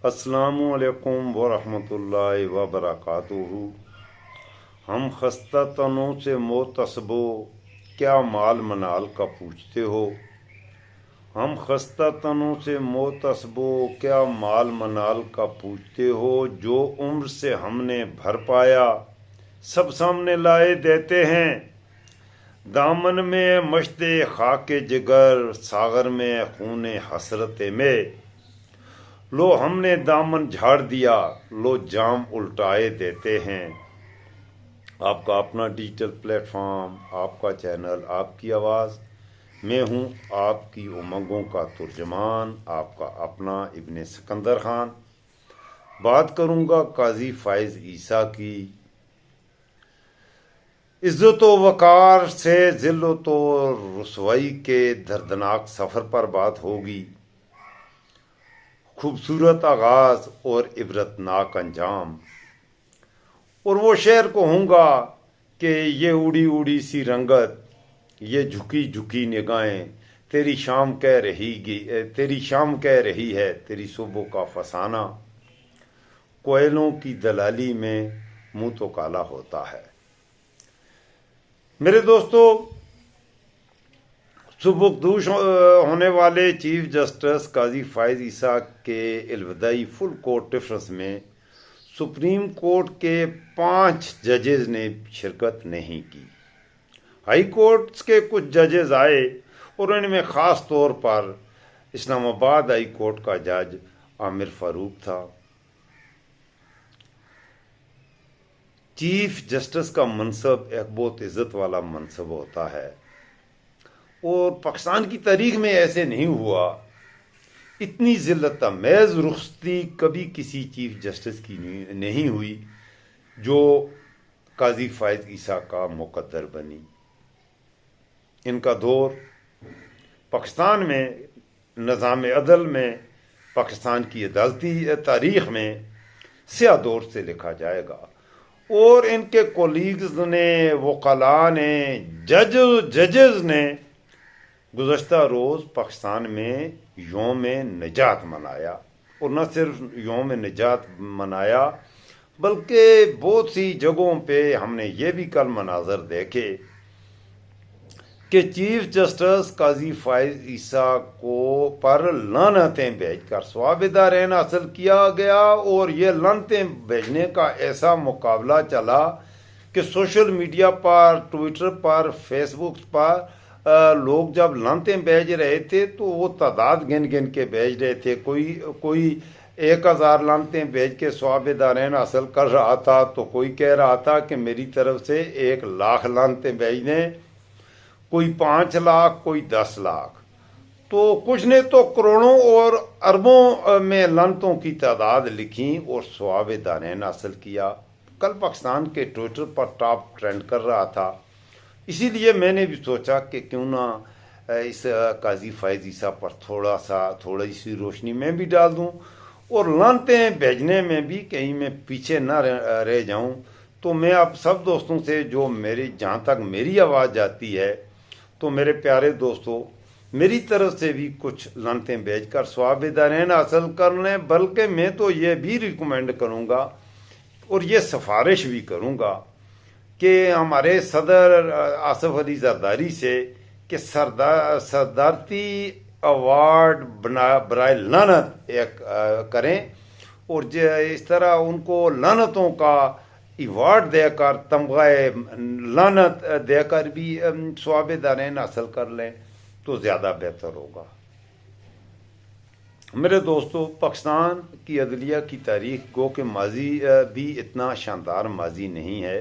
अस्सलामु अलैकुम वरहमतुल्लाहि वबरकातुहू। हम खस्ता तनों से मोतसबो क्या माल मनाल का पूछते हो। हम खस्ता तनों से मोतसबो क्या माल मनाल का पूछते हो। जो उम्र से हमने भर पाया सब सामने लाए देते हैं। दामन में मश्ते खाके जिगर, सागर में खूने हसरते में। लो हमने दामन झाड़ दिया, लो जाम उल्टाए देते हैं। आपका अपना डिजिटल प्लेटफॉर्म, आपका चैनल, आपकी आवाज़। मैं हूं आपकी उमंगों का तुर्जमान, आपका अपना इब्ने सिकंदर खान। बात करूंगा काजी फाइज ईसा की। इज्जत व वकार से जिल्लत व रुसवाई के दर्दनाक सफ़र पर बात होगी। खूबसूरत आगाज और इबरतनाक अंजाम। और वो शेर कहूँगा कि ये उड़ी उड़ी सी रंगत, ये झुकी झुकी निगाहें, तेरी शाम कह रही है तेरी सुबह का फसाना। कोयलों की दलाली में मुंह तो काला होता है। मेरे दोस्तों, सुबुकदोश होने वाले चीफ जस्टिस काजी फाइज ईसा के अलविदाई फुल कोर्ट रेफरेंस में सुप्रीम कोर्ट के 5 जजेस ने शिरकत नहीं की। हाई कोर्ट के कुछ जजेस आए और उनमें ख़ास तौर पर इस्लामाबाद हाई कोर्ट का जज आमिर फारूक था। चीफ जस्टिस का मनसब एक बहुत इज्जत वाला मनसब होता है और पाकिस्तान की तारीख में ऐसे नहीं हुआ। इतनी जिल्लत आमेज़ रुखसती कभी किसी चीफ जस्टिस की नहीं हुई जो काजी फाइज ईसा का मुकद्दर बनी। इनका दौर पाकिस्तान में निज़ाम अदल में, पाकिस्तान की अदालती तारीख में स्याह दौर से लिखा जाएगा। और इनके कोलीग्स ने, वकला ने, जजेस ने गुज़श्ता रोज़ पाकिस्तान में यौम निजात मनाया। और न सिर्फ यौम निजात मनाया बल्कि बहुत सी जगहों पे हमने ये भी कल मनाजर देखे कि चीफ जस्टिस काजी फाइज ईसा को पर लानतें भेजकर स्वाबिदारैन हासिल किया गया। और ये लानतें भेजने का ऐसा मुकाबला चला कि सोशल मीडिया पर, ट्विटर पर, फेसबुक पर लोग जब लानतें भेज रहे थे तो वो तादाद गिन गिन के भेज रहे थे। कोई 1000 लानतें भेज के स्वाबिदारैन हासिल कर रहा था तो कोई कह रहा था कि मेरी तरफ से 1 लाख लानतें भेज दें। कोई 5 लाख, कोई 10 लाख, तो कुछ ने तो करोड़ों और अरबों में लानतों की तादाद लिखी और स्वाबिदारैन हासिल किया। कल पाकिस्तान के ट्विटर पर टॉप ट्रेंड कर रहा था। इसीलिए मैंने भी सोचा कि क्यों ना इस काजी फाइज ईसा पर थोड़ी सी रोशनी मैं भी डाल दूं और लानतें भेजने में भी कहीं मैं पीछे ना रह जाऊं। तो मैं आप सब दोस्तों से, जो जहाँ तक मेरी आवाज़ जाती है, तो मेरे प्यारे दोस्तों, मेरी तरफ से भी कुछ लानतें भेजकर स्वाबिदारैन हासिल कर लें। बल्कि मैं तो ये भी रिकमेंड करूँगा और ये सिफारिश भी करूँगा कि हमारे सदर आसिफ अली जरदारी से कि सदारती अवार्ड बराए लानत एक करें और इस तरह उनको लानतों का अवार्ड देकर, तमगाए लानत देकर भी स्वाबिदारैन हासिल कर लें तो ज़्यादा बेहतर होगा। मेरे दोस्तों, पाकिस्तान की अदलिया की तारीख गो के माजी भी इतना शानदार माजी नहीं है।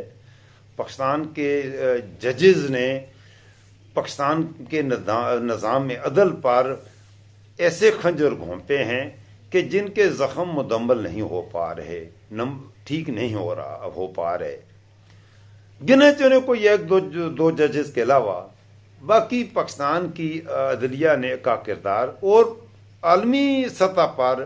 पाकिस्तान के जजेस ने पाकिस्तान के निज़ाम अदल पर ऐसे खंजर घोंपे हैं कि जिनके ज़ख्म मुदम्मल नहीं हो पा रहे, ठीक नहीं हो पा रहे। गिने चुने कोई 1-2 जजेस के अलावा बाकी पाकिस्तान की अदलिया ने का किरदार और आलमी सतह पर,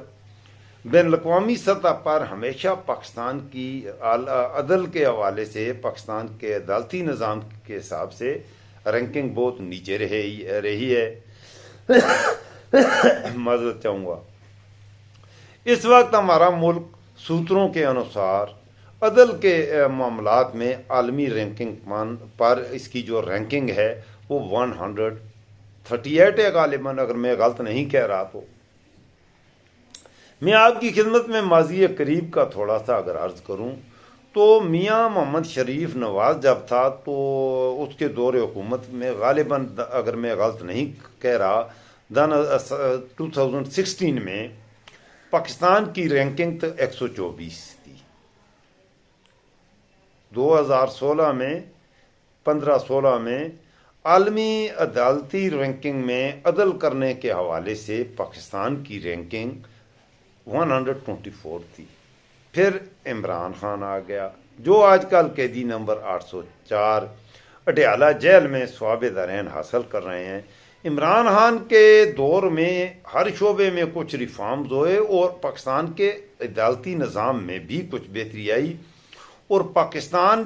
बैन अवी सतह पर हमेशा पाकिस्तान की अदल के हवाले से, पाकिस्तान के अदालती निज़ाम के हिसाब से रैंकिंग बहुत नीचे रही है। माजरत चाहूँगा। इस वक्त हमारा मुल्क सूत्रों के अनुसार अदल के मामलात में आलमी रैंकिंग पर इसकी जो रैंकिंग है वो 138 है गालिबन, अगर मैं गलत नहीं कह रहा तो। मैं आपकी खिदमत में माजी करीब का थोड़ा सा अगर अर्ज करूं तो मियां मोहम्मद शरीफ नवाज जब था तो उसके दौरे हुकूमत में गालिबन, अगर मैं गलत नहीं कह रहा, 2016 में पाकिस्तान की रैंकिंग तो 124 थी। 2016 में 15-16 में आलमी अदालती रैंकिंग में अदल करने के हवाले से पाकिस्तान की रैंकिंग 124 थी। फिर इमरान खान आ गया जो आजकल कैदी नंबर 804 अडयाला जेल में स्वाब दरैन हासिल कर रहे हैं। इमरान खान के दौर में हर शोबे में कुछ रिफॉर्म्स हुए और पाकिस्तान के अदालती निज़ाम में भी कुछ बेहतरी आई और पाकिस्तान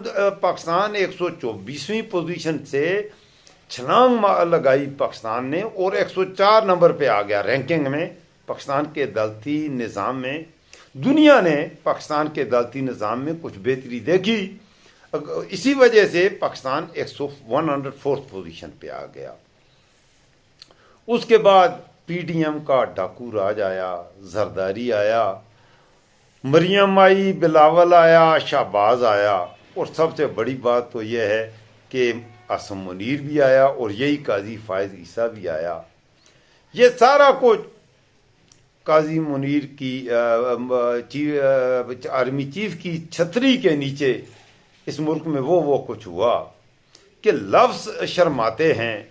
124वीं पोजीशन से छलांग लगाई पाकिस्तान ने और 104 नंबर पे आ गया रैंकिंग में। पाकिस्तान के अदालती निज़ाम में दुनिया ने पाकिस्तान के अदालती निज़ाम में कुछ बेहतरी देखी, इसी वजह से पाकिस्तान 104th पोजीशन पे आ गया। उसके बाद पीडीएम का डाकू राज आया, जरदारी आया, मरियम आई, बिलावल आया, शाहबाज आया और सबसे बड़ी बात तो यह है कि आसम मुनीर भी आया और यही काजी फायज ईसा भी आया। ये सारा कुछ काजी मुनीर की आर्मी चीफ की छतरी के नीचे इस मुल्क में वो कुछ हुआ कि लफ्ज शर्माते हैं।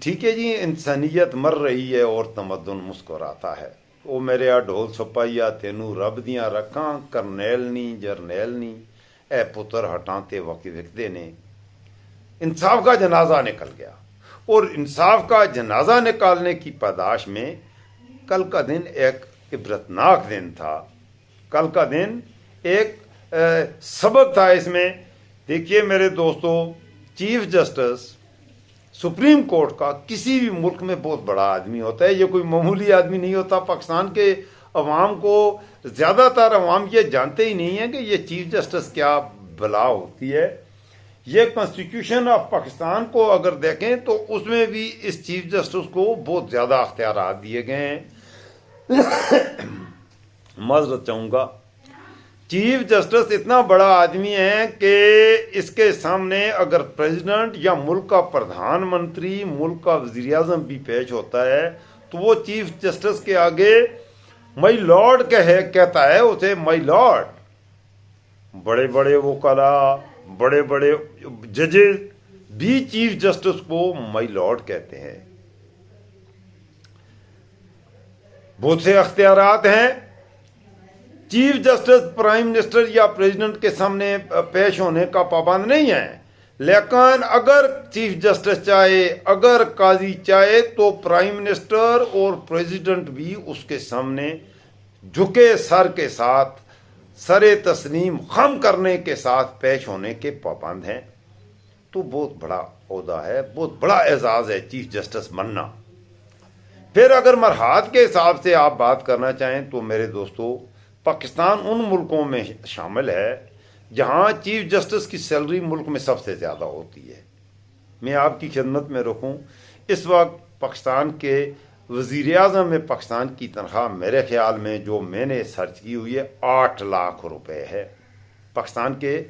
ठीक है जी, इंसानियत मर रही है और तमद्दुन मुस्कुराता है। वो मेरे आ ढोल छपाइया तेनू रब दियां रखा, करनैल नी जरनैल नी, ए पुत्र हटाते वक्त विकदे ने। इंसाफ का जनाजा निकल गया और इंसाफ का जनाजा निकालने की पादाश में कल का दिन एक इबरतनाक दिन था। कल का दिन एक सबक था इसमें। देखिए मेरे दोस्तों, चीफ जस्टिस सुप्रीम कोर्ट का किसी भी मुल्क में बहुत बड़ा आदमी होता है, ये कोई मामूली आदमी नहीं होता। पाकिस्तान के अवाम को, ज़्यादातर अवाम ये जानते ही नहीं है कि ये चीफ जस्टिस क्या बला होती है। ये कॉन्स्टिट्यूशन ऑफ पाकिस्तान को अगर देखें तो उसमें भी इस चीफ जस्टिस को बहुत ज़्यादा अख्तियारात दिए गए हैं। माजरत चाहूँगा, चीफ जस्टिस इतना बड़ा आदमी है कि इसके सामने अगर प्रेसिडेंट या मुल्क का प्रधानमंत्री, मुल्क का वज़ीर आज़म भी पेश होता है तो वो चीफ जस्टिस के आगे माई लॉर्ड कहता है उसे माई लॉर्ड। बड़े बड़े वकाला, बड़े बड़े जजेस भी चीफ जस्टिस को माई लॉर्ड कहते हैं। बहुत से अख्तियारात हैं। चीफ जस्टिस प्राइम मिनिस्टर या प्रेसिडेंट के सामने पेश होने का पाबंद नहीं है, लेकिन अगर चीफ जस्टिस चाहे, अगर काजी चाहे तो प्राइम मिनिस्टर और प्रेसिडेंट भी उसके सामने झुके सर के साथ, सरे तस्लीम खम करने के साथ पेश होने के पाबंद हैं। तो बहुत बड़ा ओहदा है, बहुत बड़ा एजाज है चीफ जस्टिस बनना। फिर अगर मरहात के हिसाब से आप बात करना चाहें तो मेरे दोस्तों, पाकिस्तान उन मुल्कों में शामिल है जहां चीफ जस्टिस की सैलरी मुल्क में सबसे ज़्यादा होती है। मैं आपकी खिदमत में रखूं, इस वक्त पाकिस्तान के वज़ीर आज़म में पाकिस्तान की तनख्वाह मेरे ख्याल में, जो मैंने सर्च की हुई है, 8 लाख रुपए है। पाकिस्तान के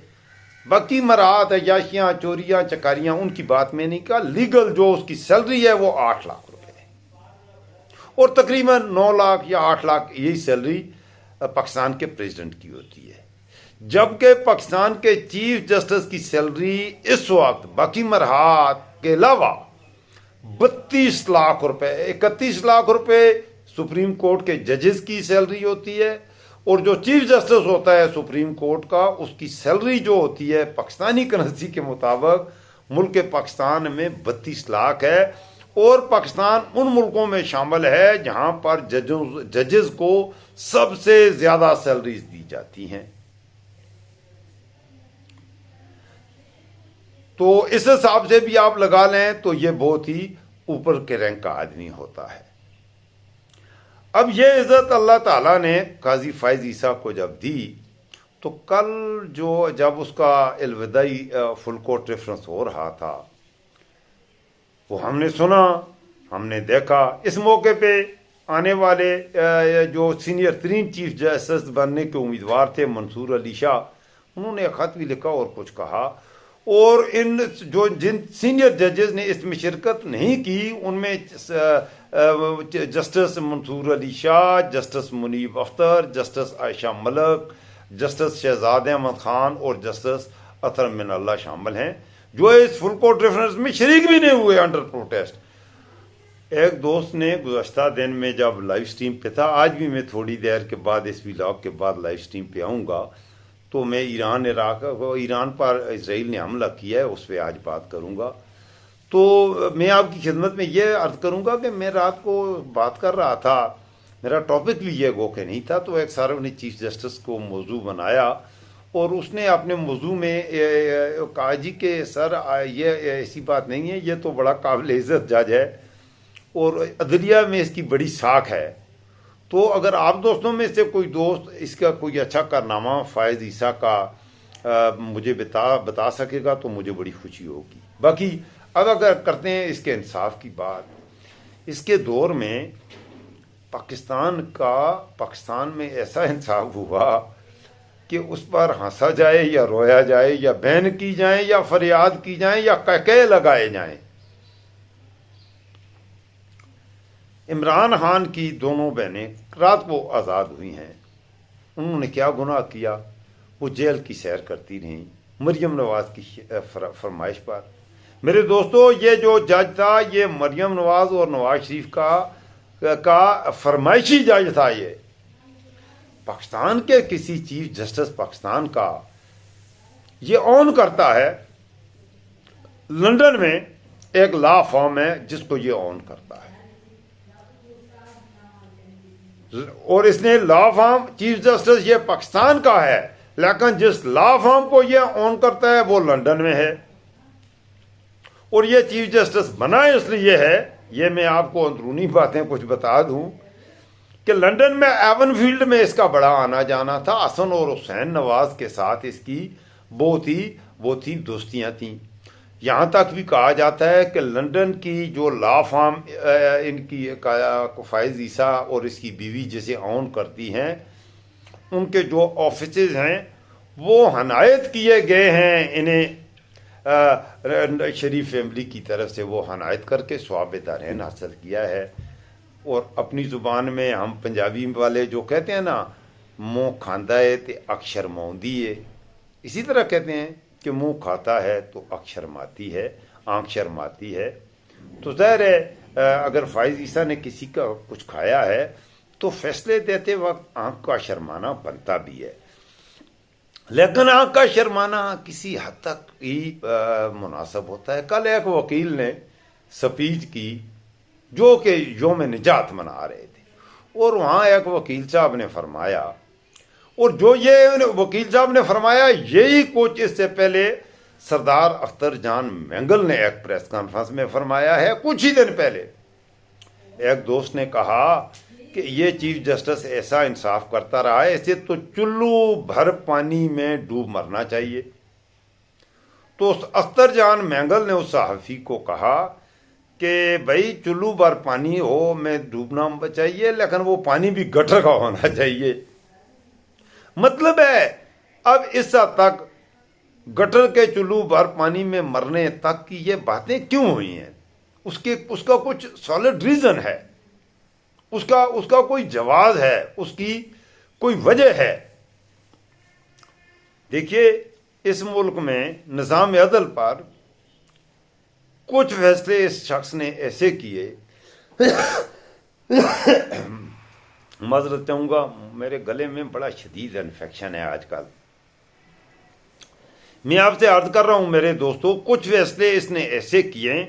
बाकी मराहत, अयाशियाँ, चोरियाँ, चकारियाँ, उनकी बात में नहीं कहा, लीगल जो उसकी सैलरी है वो 8 लाख रुपए है और तकरीबन 9 लाख या 8 लाख यही सैलरी पाकिस्तान के प्रेसिडेंट की होती है। जबकि पाकिस्तान के चीफ जस्टिस की सैलरी इस वक्त बाकी मरहात के अलावा 32 लाख रुपए, 31 लाख रुपए सुप्रीम कोर्ट के जजेस की सैलरी होती है और जो चीफ जस्टिस होता है सुप्रीम कोर्ट का, उसकी सैलरी जो होती है पाकिस्तानी करेंसी के मुताबिक मुल्क पाकिस्तान में 32 लाख है। और पाकिस्तान उन मुल्कों में शामिल है जहां पर जजेस को सबसे ज्यादा सैलरीज दी जाती हैं। तो इस हिसाब से भी आप लगा लें तो ये बहुत ही ऊपर के रैंक का आदमी होता है। अब ये इज्जत अल्लाह ताला ने काजी फायज ईसा को जब दी, तो कल जब उसका अलविदाई फुल कोर्ट रेफरेंस हो रहा था, वो हमने सुना, हमने देखा। इस मौके पे आने वाले जो सीनियर तरीन चीफ जस्टिस बनने के उम्मीदवार थे मंसूर अली शाह, उन्होंने एक खत भी लिखा और कुछ कहा। और जिन सीनियर जजेस ने इसमें शिरकत नहीं की, उनमें justice Mansoor Ali Shah, justice Munib Akhtar, justice Ayesha Malik, justice Shahzad Ahmed Khan और जस्टिस अतर मिनल्ला शामिल हैं, जो इस फुल कोर्ट रेफरेंस में शरीक भी नहीं हुए अंडर प्रोटेस्ट। एक दोस्त ने गुज़श्ता दिन में जब लाइव स्ट्रीम पे था, आज भी मैं थोड़ी देर के बाद इस व्लॉग के बाद लाइव स्ट्रीम पे आऊँगा, तो मैं ईरान पर इसराइल ने हमला किया है उस पर आज बात करूँगा। तो मैं आपकी खिदमत में ये अर्ज करूँगा कि मैं रात को बात कर रहा था, मेरा टॉपिक भी ये गो के नहीं था, तो एक सार्वजनिक चीफ जस्टिस को मौजू बनाया और उसने अपने मौजू में कहा जी कि सर ये ऐसी बात नहीं है, ये तो बड़ा काबिल इज़्ज़त जज है और अदलिया में इसकी बड़ी साख है। तो अगर आप दोस्तों में से कोई दोस्त इसका कोई अच्छा कारनामा फायज ईसा का मुझे बता सकेगा तो मुझे बड़ी खुशी होगी। बाकी अब अगर करते हैं इसके इंसाफ की बात, इसके दौर में पाकिस्तान में ऐसा इंसाफ हुआ कि उस पर हंसा जाए या रोया जाए या बैन की जाए या फरियाद की जाए या कहके लगाए जाए। इमरान खान की दोनों बहनें रात को आज़ाद हुई हैं। उन्होंने क्या गुनाह किया? वो जेल की सैर करती रहीं मरियम नवाज की फरमाइश पर। मेरे दोस्तों, ये जो जज था ये मरियम नवाज और नवाज शरीफ का फरमाइशी जज था। ये पाकिस्तान के किसी चीफ जस्टिस पाकिस्तान का ये ऑन करता है। लंदन में एक लॉ फॉर्म है जिसको ये ऑन करता है और इसने लॉ फॉर्म चीफ जस्टिस ये पाकिस्तान का है, लेकिन जिस लॉ फॉर्म को ये ऑन करता है वो लंदन में है। और ये चीफ जस्टिस बना इसलिए है, ये मैं आपको अंदरूनी बातें कुछ बता दूं कि लंदन में एवनफील्ड में इसका बड़ा आना जाना था। हसन और हुसैन नवाज के साथ इसकी बहुत ही दोस्तियां थीं। यहाँ तक भी कहा जाता है कि लंदन की जो लॉ फॉर्म इनकी फायज ईसा और इसकी बीवी जैसे ऑन करती हैं, उनके जो ऑफिसेज हैं वो हनायत किए गए हैं इन्हें शरीफ फैमिली की तरफ से। वो हनायत करके स्वाब दारैन हासिल किया है। और अपनी ज़ुबान में हम पंजाबी वाले जो कहते हैं ना, मुँह खांदा है तो अक्षर मौंदी है, इसी तरह कहते हैं कि मुंह खाता है तो आँख शर्माती है। तो ज़ाहिर है अगर फायज ईसा ने किसी का कुछ खाया है तो फैसले देते वक्त आँख का शर्माना बनता भी है, लेकिन आँख का शर्माना किसी हद तक ही मुनासिब होता है। कल एक वकील ने स्पीच की जो कि योम निजात मना रहे थे, और वहाँ एक वकील साहब ने फरमाया, और जो ये वकील साहब ने फरमाया यही कुछ इससे पहले सरदार अख्तर जान मैंगल ने एक प्रेस कॉन्फ्रेंस में फरमाया है कुछ ही दिन पहले। एक दोस्त ने कहा कि ये चीफ जस्टिस ऐसा इंसाफ करता रहा है, इसे तो चुल्लू भर पानी में डूब मरना चाहिए। तो उस अख्तर जान मैंगल ने उस सहाफ़ी को कहा कि भाई चुल्लू भर पानी हो में डूबना चाहिए, लेकिन वो पानी भी गटर का होना चाहिए। मतलब है अब इस हद तक गटर के चुल्लू भर पानी में मरने तक की ये बातें क्यों हुई हैं? उसका कुछ सॉलिड रीजन है, उसका कोई जवाब है, उसकी कोई वजह है। देखिए, इस मुल्क में निज़ाम अदल पर कुछ फैसले इस शख्स ने ऐसे किए माजरत चाहूँगा, मेरे गले में बड़ा शदीद इन्फेक्शन है आजकल। मैं आपसे अर्ज कर रहा हूँ मेरे दोस्तों, कुछ फैसले इसने ऐसे किए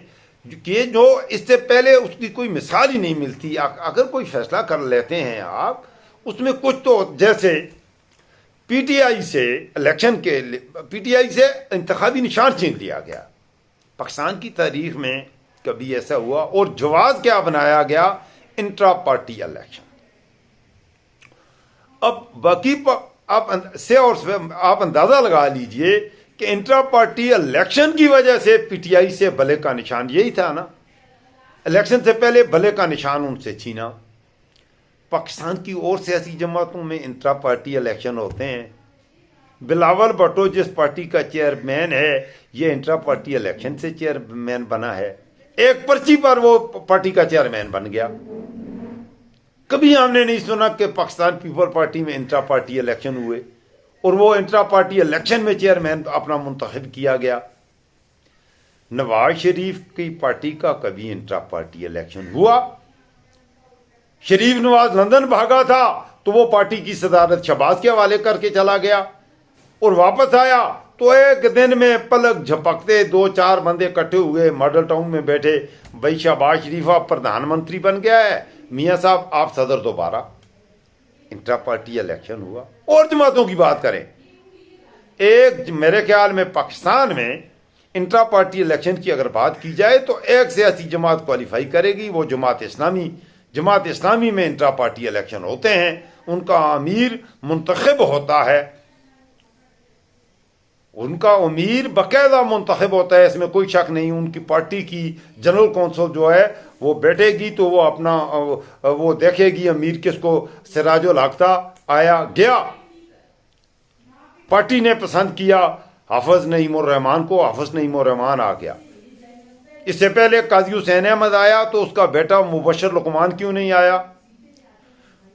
कि जो इससे पहले उसकी कोई मिसाल ही नहीं मिलती। अगर कोई फैसला कर लेते हैं आप, उसमें कुछ तो, जैसे पीटीआई से इंतखाबी निशान छीन लिया गया। पाकिस्तान की तारीख में कभी ऐसा हुआ। और जवाब क्या बनाया गया? Intra party election. अब बाकी आप अंदाजा लगा लीजिए कि इंट्रा पार्टी इलेक्शन की वजह से पीटीआई से भले का निशान यही था ना, इलेक्शन से पहले भले का निशान उनसे छीना। पाकिस्तान की और सियासी जमातों में इंट्रा पार्टी इलेक्शन होते हैं। बिलावल भुट्टो जिस पार्टी का चेयरमैन है, ये इंट्रा पार्टी इलेक्शन से चेयरमैन बना है, एक पर्ची पर वो पार्टी का चेयरमैन बन गया। कभी हमने नहीं सुना कि पाकिस्तान पीपल पार्टी में इंट्रा पार्टी इलेक्शन हुए और वो इंट्रा पार्टी इलेक्शन में चेयरमैन अपना मुंतखब किया गया। नवाज शरीफ की पार्टी का कभी इंट्रा पार्टी इलेक्शन हुआ? शरीफ नवाज लंदन भागा था तो वो पार्टी की सदारत शहबाज के हवाले करके चला गया और वापस आया तो एक दिन में पलक झपकते 2-4 बंदे इकट्ठे हुए मॉडल टाउन में बैठे, भाई शहबाज शरीफ आप प्रधानमंत्री बन गया है, मियाँ साहब आप सदर दोबारा। इंट्रा पार्टी इलेक्शन हुआ। और जमातों की बात करें, एक मेरे ख्याल में पाकिस्तान में इंट्रा पार्टी इलेक्शन की अगर बात की जाए तो एक सियासी जमात क्वालिफाई करेगी, वो जमात इस्लामी। जमात इस्लामी में इंट्रा पार्टी इलेक्शन होते हैं, उनका अमीर मुंतखब होता है, उनका अमीर बाकायदा मुंतखब होता है, इसमें कोई शक नहीं। उनकी पार्टी की जनरल कौंसिल जो है वो बैठेगी तो वो अपना वो देखेगी अमीर किसको सिराजुल हक था, आया गया। पार्टी ने पसंद किया हाफिज नईम उर रहमान को, हाफिज नईम उर रहमान आ गया। इससे पहले काजी हुसैन अहमद आया तो उसका बेटा मुबशर लुकमान क्यों नहीं आया?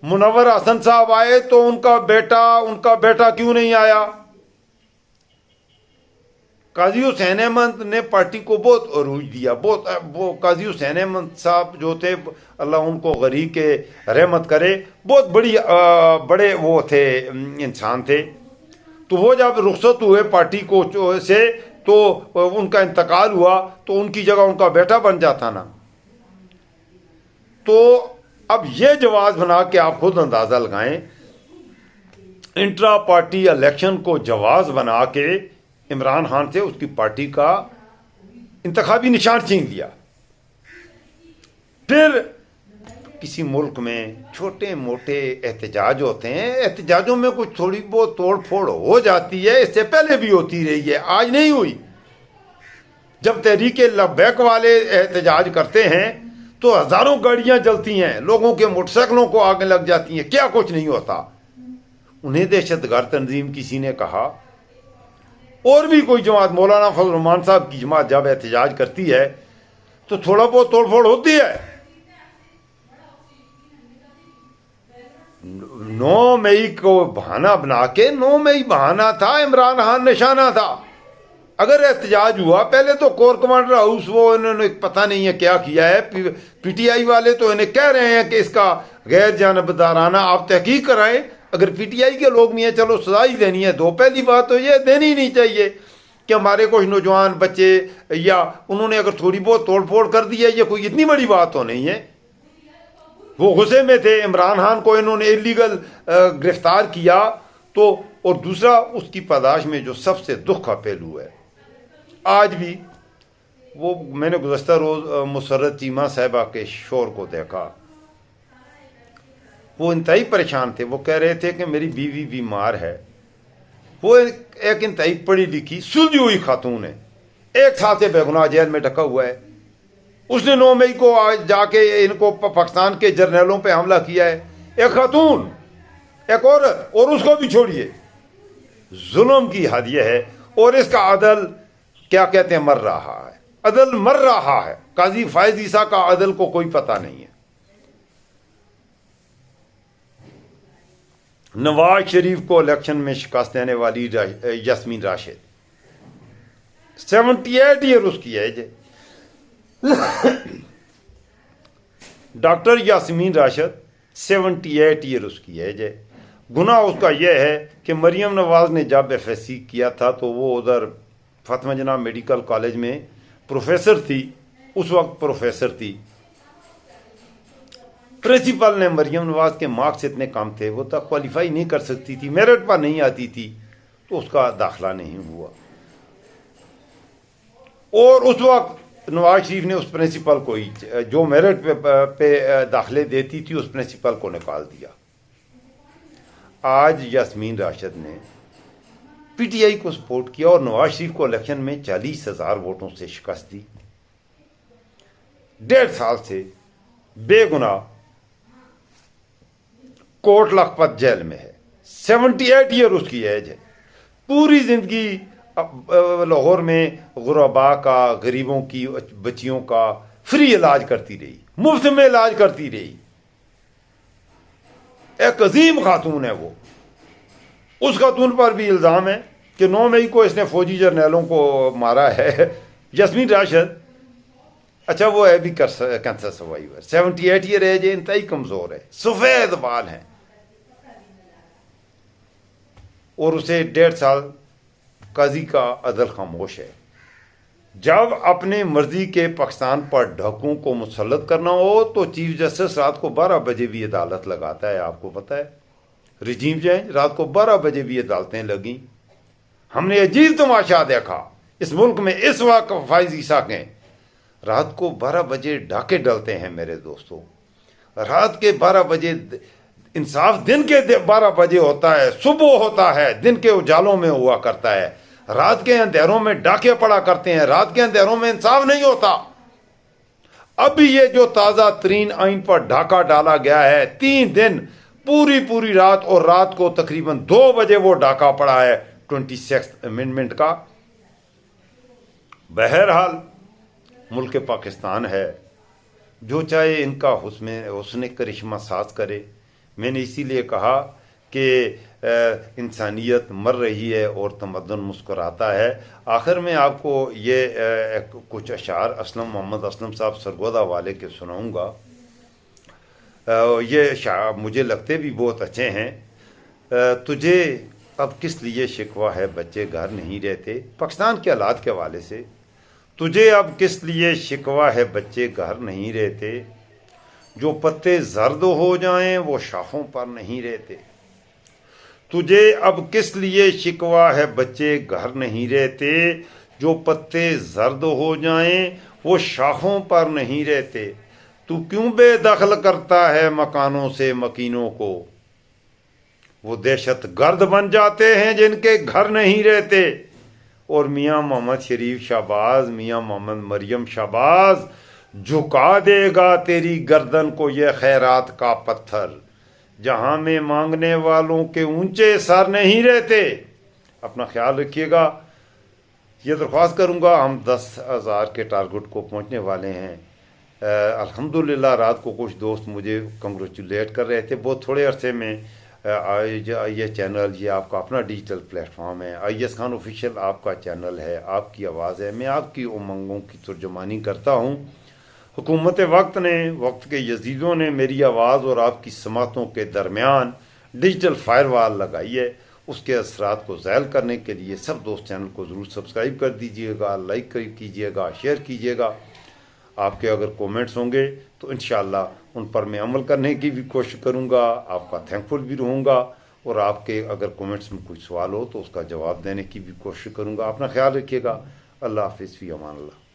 मुनव्वर हसन साहब आए तो उनका बेटा क्यों नहीं आया? काजी हुसैन अहमद ने पार्टी को बहुत अरूज दिया, वो काजी हुसैन अहमद साहब जो थे, अल्लाह उनको गरी के रहमत करे, बहुत बड़े वो थे, इंसान थे। तो वो जब रुखसत हुए पार्टी को से तो उनका इंतकाल हुआ तो उनकी जगह उनका बेटा बन जाता ना। तो अब ये जवाब बना के आप खुद अंदाजा लगाएं, इंट्रा पार्टी इलेक्शन को जवाब बना के इमरान खान से उसकी पार्टी का इंतखाबी निशान छीन लिया। फिर किसी मुल्क में छोटे मोटे एहतजाज होते हैं, एहतजाजों में कुछ थोड़ी बहुत तोड़ फोड़ हो जाती है, इससे पहले भी होती रही है, आज नहीं हुई। जब तहरीक लब्बैक वाले एहतजाज करते हैं तो हजारों गाड़ियां जलती हैं, लोगों के मोटरसाइकिलों को आगे लग जाती हैं, क्या कुछ नहीं होता। उन्हें दहशतगर्द तंजीम किसी ने कहा। और भी कोई जमात, मौलाना फजल रहमान साहब की जमात जब एहतजाज करती है तो थोड़ा बहुत तोड़फोड़ होती है। 9 मई को बहाना बना के, 9 मई बहाना था, इमरान खान निशाना था। अगर एहतजाज हुआ, पहले तो कोर कमांडर हाउस वो इन्होंने पता नहीं है क्या किया है, पीटीआई वाले तो इन्हें कह रहे हैं कि इसका गैर जानबदाराना आप तहकीक कराएं। अगर पीटीआई के लोग भी हैं, चलो सजा ही देनी है, दो पहली बात तो ये देनी नहीं चाहिए कि हमारे कुछ नौजवान बच्चे या उन्होंने अगर थोड़ी बहुत तोड़फोड़ कर दी है, ये कोई इतनी बड़ी बात तो नहीं है। वो गुस्से में थे, इमरान खान को इन्होंने इलीगल गिरफ्तार किया। तो और दूसरा उसकी पादाश में जो सबसे दुख का पहलू है, आज भी वो मैंने गुज़श्ता रोज़ मुसर्रत चीमा साहिबा के शोर को देखा, वो इंतहाई परेशान थे। वो कह रहे थे कि मेरी बीवी बीमार है। वो एक इंतहाई पढ़ी लिखी सुलझी हुई खातून है, एक साल से बेगुनाह जेल में ढका हुआ है। उसने 9 मई को आज जाके इनको पाकिस्तान के जर्नलों पे हमला किया है, एक खातून, एक औरत, और उसको भी छोड़िए। जुल्म की हद यह है। और इसका अदल क्या कहते हैं, मर रहा है, अदल मर रहा है। काजी फायज ईसा का अदल को कोई पता नहीं है। नवाज शरीफ को इलेक्शन में शिकस्त देने वाली यास्मीन राशिद, 78 ईयर उसकी एज है। डॉक्टर यास्मीन राशिद 78 ईयर उसकी एज है। गुनाह उसका यह है कि मरियम नवाज ने जब FSC किया था तो वो उधर फातिमा जना मेडिकल कॉलेज में प्रोफेसर थी, उस वक्त प्रोफेसर थी। प्रिंसिपल ने मरियम नवाज के मार्क्स इतने कम थे, वो तक क्वालिफाई नहीं कर सकती थी, मेरिट पर नहीं आती थी, तो उसका दाखिला नहीं हुआ। और उस वक्त नवाज शरीफ ने उस प्रिंसिपल को ही, जो मेरिट पे दाखिले देती थी, उस प्रिंसिपल को निकाल दिया। आज यास्मीन राशिद ने पीटीआई को सपोर्ट किया और नवाज शरीफ को इलेक्शन में 40,000 वोटों से शिकस्त दी। 1.5 साल से बेगुनाह कोट लखपत जेल में है। 78 ईयर उसकी एज है। पूरी जिंदगी लाहौर में गुरबा का, गरीबों की बच्चियों का फ्री इलाज करती रही, मुफ्त में इलाज करती रही। एक अजीम खातून है वो। उस खातून पर भी इल्जाम है कि 9 मई को इसने फौजी जर्नैलों को मारा है। यास्मीन राशिद, अच्छा वो है भी कैंसर सर्वाइवर, 78 ईयर एज है, इंतहाई कमजोर है, सफेद बाल हैं, और उसे 1.5 साल काजी का अदल खामोश है। जब अपने मर्जी के पाकिस्तान पर डाकुओं को मुसल्लत करना हो तो चीफ जस्टिस रात को 12 बजे भी अदालत लगाता है। आपको पता है, रिजीम चेंज, रात को 12 बजे भी अदालतें लगी। हमने अजीब तमाशा देखा इस मुल्क में इस वक्त। फायजी साकें रात को 12 बजे डाके डलते हैं मेरे दोस्तों। रात के 12 बजे इंसाफ दिन के 12 बजे होता है, सुबह होता है, दिन के उजालों में हुआ करता है। रात के अंधेरों में डाके पड़ा करते हैं, रात के अंधेरों में इंसाफ नहीं होता। अभी ये जो ताजा तरीन आइन पर डाका डाला गया है, 3 दिन पूरी रात, और रात को तकरीबन 2 बजे वो डाका पड़ा है 26th अमेंडमेंट का। बहरहाल मुल्क पाकिस्तान है, जो चाहे इनका हुस्न करिश्मा साज करे। मैंने इसीलिए कहा कि इंसानियत मर रही है और तमद्दुन मुस्कुराता है। आखिर में आपको ये कुछ अशार मोहम्मद असलम साहब सरगोदा वाले के सुनाऊंगा। ये मुझे लगते भी बहुत अच्छे हैं। तुझे अब किस लिए शिकवा है, बच्चे घर नहीं रहते, पाकिस्तान के हालात के हवाले से। तुझे अब किस लिए शिकवा है, बच्चे घर नहीं रहते, जो पत्ते जर्द हो जाएं वो शाखों पर नहीं रहते। तुझे अब किस लिए शिकवा है, बच्चे घर नहीं रहते, जो पत्ते जर्द हो जाएं वो शाखों पर नहीं रहते। तू क्यों बेदखल करता है मकानों से मकीनों को, वो दहशत गर्द बन जाते हैं जिनके घर नहीं रहते। और मियाँ मोहम्मद शरीफ शाहबाज, मियाँ मोहम्मद मरियम शाहबाज, झुका देगा तेरी गर्दन को ये खैरात का पत्थर, जहां में मांगने वालों के ऊंचे सर नहीं रहते। अपना ख्याल रखिएगा। ये दरख्वास्त करूंगा, हम 10,000 के टारगेट को पहुंचने वाले हैं। अल्हम्दुलिल्लाह रात को कुछ दोस्त मुझे कंग्रेचुलेट कर रहे थे। बहुत थोड़े अरसे में ये चैनल, ये आपका अपना डिजिटल प्लेटफॉर्म है, IS खान ऑफिशियल आपका चैनल है, आपकी आवाज़ है। मैं आपकी उमंगों की तर्जुमानी करता हूँ। हुकूमत वक्त ने, वक्त के यजीदों ने मेरी आवाज़ और आपकी समातों के दरमियान डिजिटल फायरवॉल लगाई है। उसके असरात को ज़ायल करने के लिए सब दोस्त चैनल को ज़रूर सब्सक्राइब कर दीजिएगा, लाइक कीजिएगा, शेयर कीजिएगा। आपके अगर कमेंट्स होंगे तो इंशाअल्लाह उन पर मैं अमल करने की भी कोशिश करूँगा। आपका थैंकफुल भी रहूँगा, और आपके अगर कमेंट्स में कोई सवाल हो तो उसका जवाब देने की भी कोशिश करूँगा। अपना ख्याल रखिएगा। अल्लाह हाफिज़, फ़ी अमान अल्लाह।